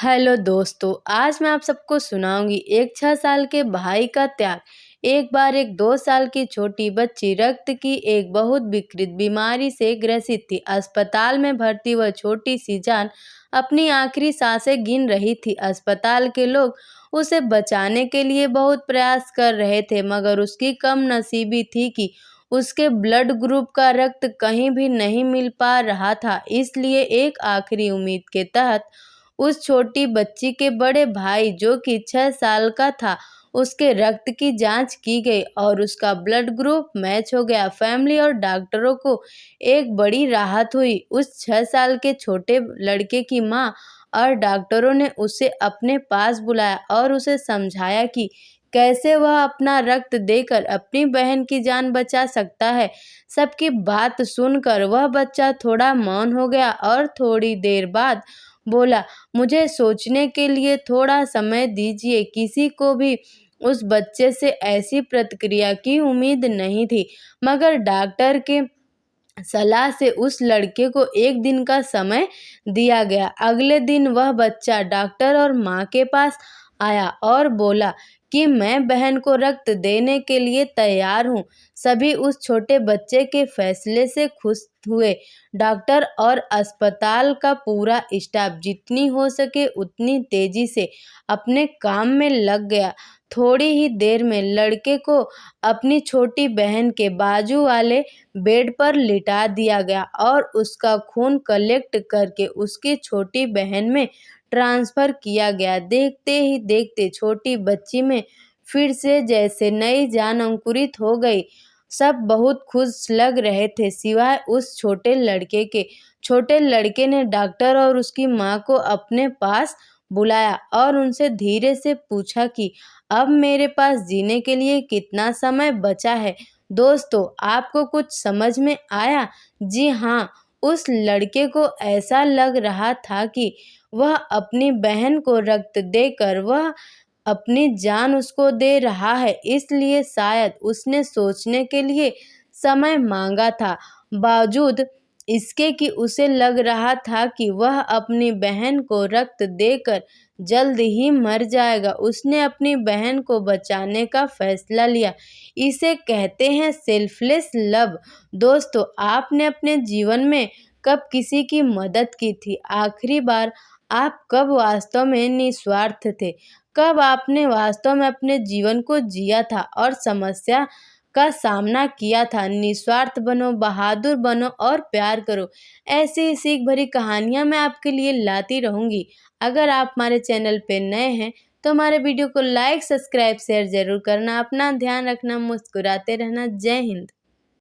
Hello दोस्तों, आज मैं आप सबको सुनाऊंगी एक 6 साल के भाई का त्याग। एक बार एक 2 साल की छोटी बच्ची रक्त की एक बहुत विकृत बीमारी से ग्रसित थी। अस्पताल में भर्ती वह छोटी सी जान अपनी आखिरी सांसें गिन रही थी। अस्पताल के लोग उसे बचाने के लिए बहुत प्रयास कर रहे थे, मगर उसकी कम नसीबी थी कि उसके ब्लड ग्रुप का रक्त कहीं भी नहीं मिल पा रहा था। इसलिए एक आखिरी उम्मीद के तहत उस छोटी बच्ची के बड़े भाई, जो कि 6 साल का था, उसके रक्त की जांच की गई और उसका ब्लड ग्रुप मैच हो गया। फैमिली और डॉक्टरों को एक बड़ी राहत हुई। उस 6 साल के छोटे लड़के की माँ और डॉक्टरों ने उसे अपने पास बुलाया और उसे समझाया कि कैसे वह अपना रक्त देकर अपनी बहन की जान बचा सकता है। सबकी बात सुनकर वह बच्चा थोड़ा मौन हो गया और थोड़ी देर बाद बोला, मुझे सोचने के लिए थोड़ा समय दीजिए। किसी को भी उस बच्चे से ऐसी प्रतिक्रिया की उम्मीद नहीं थी, मगर डॉक्टर के सलाह से उस लड़के को एक दिन का समय दिया गया। अगले दिन वह बच्चा डॉक्टर और माँ के पास आया और बोला कि मैं बहन को रक्त देने के लिए तैयार हूँ। सभी उस छोटे बच्चे के फैसले से खुश हुए। डॉक्टर और अस्पताल का पूरा स्टाफ जितनी हो सके उतनी तेजी से अपने काम में लग गया। थोड़ी ही देर में लड़के को अपनी छोटी बहन के बाजू वाले बेड पर लिटा दिया गया और उसका खून कलेक्ट करके उसकी छोटी बहन में ट्रांसफर किया गया। देखते ही देखते छोटी बच्ची में फिर से जैसे नई जान अंकुरित हो गई। सब बहुत खुश लग रहे थे, सिवाय उस छोटे लड़के के। छोटे लड़के ने डॉक्टर और उसकी माँ को अपने पास बुलाया और उनसे धीरे से पूछा कि अब मेरे पास जीने के लिए कितना समय बचा है। दोस्तों, आपको कुछ समझ में आया? जी हाँ, उस लड़के को ऐसा लग रहा था कि वह अपनी बहन को रक्त देकर वह अपनी जान उसको दे रहा है, इसलिए शायद उसने सोचने के लिए समय मांगा था। बावजूद इसके कि उसे लग रहा था कि वह अपनी बहन को रक्त देकर जल्द ही मर जाएगा, उसने अपनी बहन को बचाने का फैसला लिया। इसे कहते हैं सेल्फलेस लव। दोस्तों, आपने अपने जीवन में कब किसी की मदद की थी? आखिरी बार आप कब वास्तव में निस्वार्थ थे? कब आपने वास्तव में अपने जीवन को जिया था और समस्या का सामना किया था? निस्वार्थ बनो, बहादुर बनो और प्यार करो। ऐसी ही सीख भरी कहानियाँ मैं आपके लिए लाती रहूँगी। अगर आप हमारे चैनल पे नए हैं तो हमारे वीडियो को लाइक, सब्सक्राइब, शेयर ज़रूर करना। अपना ध्यान रखना, मुस्कुराते रहना। जय हिंद।